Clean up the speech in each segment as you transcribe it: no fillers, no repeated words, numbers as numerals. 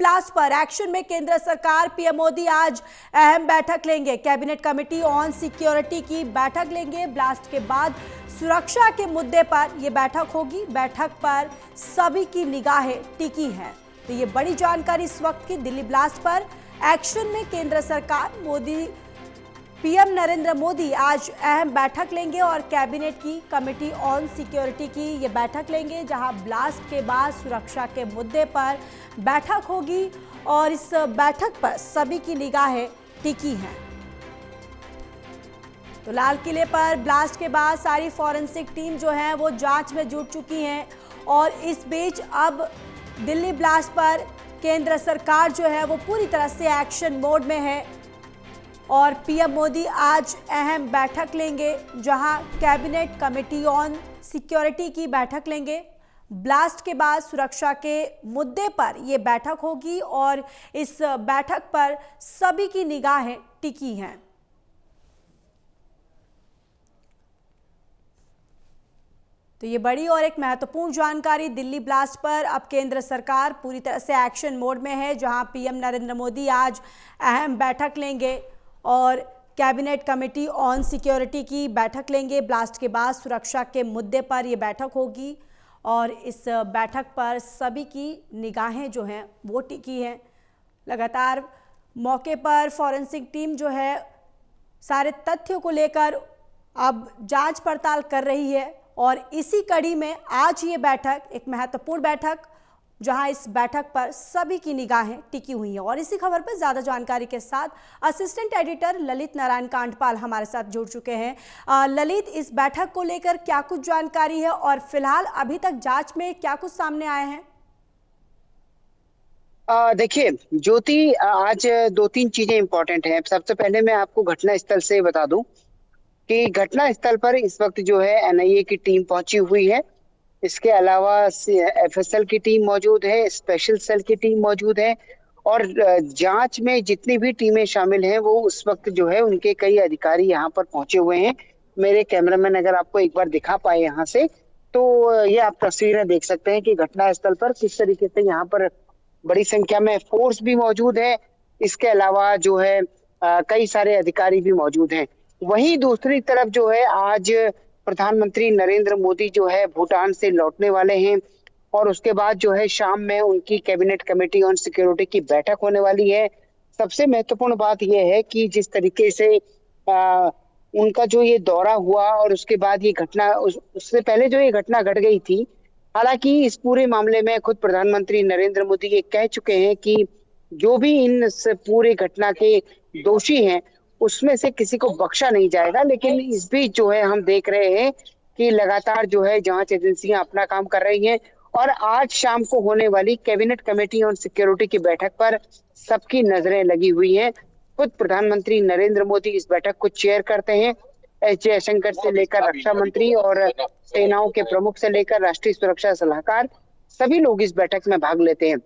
Blast पर action में केंद्र सरकार, पीएम मोदी आज अहम बैठक लेंगे। कैबिनेट कमेटी ऑन सिक्योरिटी की बैठक लेंगे। ब्लास्ट के बाद सुरक्षा के मुद्दे पर यह बैठक होगी। बैठक पर सभी की निगाहें टिकी हैं। तो ये बड़ी जानकारी इस वक्त की। दिल्ली ब्लास्ट पर एक्शन में केंद्र सरकार, पीएम नरेंद्र मोदी आज अहम बैठक लेंगे और कैबिनेट की कमेटी ऑन सिक्योरिटी की ये बैठक लेंगे, जहां ब्लास्ट के बाद सुरक्षा के मुद्दे पर बैठक होगी और इस बैठक पर सभी की निगाहें टिकी हैं। तो लाल किले पर ब्लास्ट के बाद सारी फॉरेंसिक टीम जो है वो जांच में जुट चुकी हैं और इस बीच अब दिल्ली ब्लास्ट पर केंद्र सरकार जो है वो पूरी तरह से एक्शन मोड में है और पीएम मोदी आज अहम बैठक लेंगे, जहां कैबिनेट कमेटी ऑन सिक्योरिटी की बैठक लेंगे। ब्लास्ट के बाद सुरक्षा के मुद्दे पर यह बैठक होगी और इस बैठक पर सभी की निगाहें टिकी हैं। तो ये बड़ी और एक महत्वपूर्ण जानकारी। दिल्ली ब्लास्ट पर अब केंद्र सरकार पूरी तरह से एक्शन मोड में है, जहां पीएम नरेंद्र मोदी आज अहम बैठक लेंगे और कैबिनेट कमेटी ऑन सिक्योरिटी की बैठक लेंगे। ब्लास्ट के बाद सुरक्षा के मुद्दे पर यह बैठक होगी और इस बैठक पर सभी की निगाहें जो हैं वो टिकी हैं। लगातार मौके पर फॉरेंसिक टीम जो है सारे तथ्यों को लेकर अब जांच पड़ताल कर रही है और इसी कड़ी में आज ये बैठक एक महत्वपूर्ण बैठक, जहां इस बैठक पर सभी की निगाहें टिकी हुई हैं। और इसी खबर पर ज्यादा जानकारी के साथ असिस्टेंट एडिटर ललित नारायण कांडपाल हमारे साथ जुड़ चुके हैं। ललित, इस बैठक को लेकर क्या कुछ जानकारी है और फिलहाल अभी तक जांच में क्या कुछ सामने आए हैं? देखिए ज्योति, आज दो तीन चीजें इंपॉर्टेंट हैं। सबसे पहले मैं आपको घटना स्थल से बता दूं कि घटना स्थल पर इस वक्त जो है एनआईए की टीम पहुंची हुई है। इसके अलावा एफएसएल की टीम मौजूद है, स्पेशल सेल की टीम मौजूद है और जांच में जितनी भी टीमें शामिल हैं वो उस वक्त जो है उनके कई अधिकारी यहाँ पर पहुंचे हुए हैं। मेरे कैमरामैन अगर आपको एक बार दिखा पाए यहाँ से, तो ये आप तस्वीरें देख सकते हैं कि घटना स्थल पर किस तरीके से यहाँ पर बड़ी संख्या में फोर्स भी मौजूद है। इसके अलावा जो है कई सारे अधिकारी भी मौजूद हैं। वहीं दूसरी तरफ जो है आज प्रधानमंत्री नरेंद्र मोदी जो है भूटान से लौटने वाले हैं और उसके बाद जो है शाम में उनकी कैबिनेट कमेटी ऑन सिक्योरिटी की बैठक होने वाली है। सबसे महत्वपूर्ण बात यह है कि जिस तरीके से उनका जो ये दौरा हुआ और उसके बाद ये घटना, उससे पहले जो ये घटना घट गई थी, हालांकि इस पूरे मामले में खुद प्रधानमंत्री नरेंद्र मोदी ये कह चुके हैं कि जो भी इन पूरे घटना के दोषी हैं उसमें से किसी को बख्शा नहीं जाएगा। लेकिन इस बीच जो है हम देख रहे हैं कि लगातार जो है जांच एजेंसियां अपना काम कर रही हैं और आज शाम को होने वाली कैबिनेट कमेटी ऑन सिक्योरिटी की बैठक पर सबकी नजरें लगी हुई हैं। खुद प्रधानमंत्री नरेंद्र मोदी इस बैठक को चेयर करते हैं। एस जयशंकर से लेकर रक्षा मंत्री और सेनाओं के प्रमुख से लेकर राष्ट्रीय सुरक्षा सलाहकार, सभी लोग इस बैठक में भाग लेते हैं।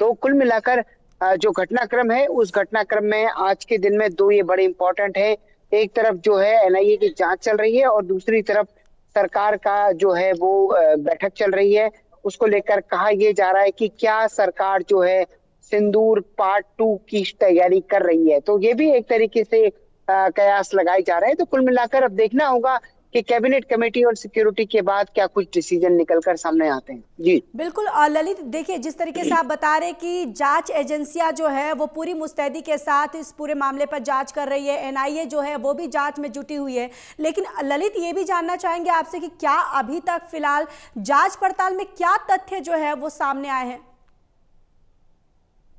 तो कुल मिलाकर जो घटनाक्रम है उस घटनाक्रम में आज के दिन में दो ये बड़े इंपॉर्टेंट है। एक तरफ जो है एनआईए की जांच चल रही है और दूसरी तरफ सरकार का जो है वो बैठक चल रही है। उसको लेकर कहा यह जा रहा है कि क्या सरकार जो है सिंदूर पार्ट 2 की तैयारी कर रही है। तो ये भी एक तरीके से कयास लगाए जा रहे हैं। तो कुल मिलाकर अब देखना होगा कि कैबिनेट कमेटी और सिक्योरिटी के बाद क्या कुछ डिसीजन निकलकर सामने आते हैं। जी बिल्कुल। ललित, देखिए जिस तरीके से आप बता रहे कि जांच एजेंसियां जो है वो पूरी मुस्तैदी के साथ इस पूरे मामले पर जांच कर रही है, एनआईए जो है वो भी जांच में जुटी हुई है, लेकिन ललित ये भी जानना चाहेंगे आपसे कि क्या अभी तक फिलहाल जांच पड़ताल में क्या तथ्य जो है वो सामने आए हैं?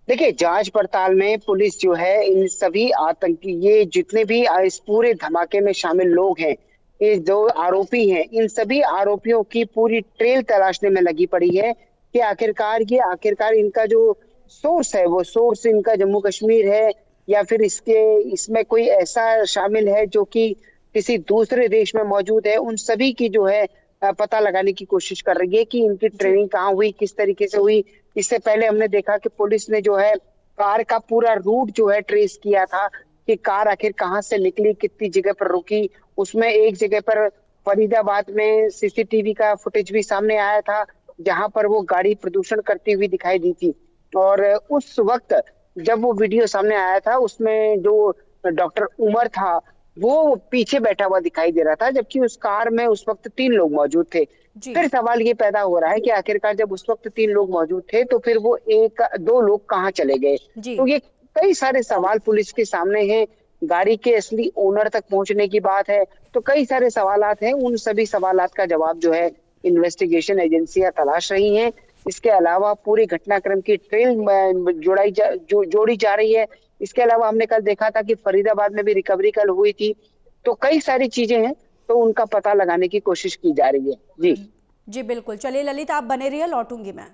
देखिए जांच पड़ताल में पुलिस जो है इन सभी आतंकी, ये जितने भी इस पूरे धमाके में शामिल लोग हैं, ये जो आरोपी हैं, इन सभी आरोपियों की पूरी ट्रेल तलाशने में लगी पड़ी है कि आखिरकार इनका जो सोर्स है वो सोर्स इनका जम्मू कश्मीर है या फिर इसमें कोई ऐसा शामिल है जो कि किसी दूसरे देश में मौजूद है। उन सभी की जो है पता लगाने की कोशिश कर रही है कि इनकी ट्रेनिंग कहाँ हुई, किस तरीके से हुई। इससे पहले हमने देखा कि पुलिस ने जो है कार का पूरा रूट जो है ट्रेस किया था कि कार आखिर कहाँ से निकली, कितनी जगह पर रुकी। उसमें एक जगह पर फरीदाबाद में सीसीटीवी का फुटेज भी सामने आया था जहां पर वो गाड़ी प्रदूषण करती हुई दिखाई दी थी। और उस वक्त जब वो वीडियो सामने आया था उसमें जो डॉक्टर उमर था वो पीछे बैठा हुआ दिखाई दे रहा था, जबकि उस कार में उस वक्त 3 लोग मौजूद थे। जी। फिर सवाल ये पैदा हो रहा है कि आखिरकार जब उस वक्त 3 लोग मौजूद थे तो फिर वो 1-2 लोग कहाँ चले गए? जी। तो ये कई सारे सवाल पुलिस के सामने हैं। गाड़ी के असली ओनर तक पहुंचने की बात है, तो कई सारे सवालात हैं। उन सभी सवालात का जवाब जो है इन्वेस्टिगेशन एजेंसियां तलाश रही हैं। इसके अलावा पूरे घटनाक्रम की जोड़ी जा रही है। इसके अलावा हमने कल देखा था कि फरीदाबाद में भी रिकवरी कल हुई थी। तो कई सारी चीजें हैं, तो उनका पता लगाने की कोशिश की जा रही है। जी। जी बिल्कुल, चलिए ललित आप बने रहिए, लौटूंगी मैं।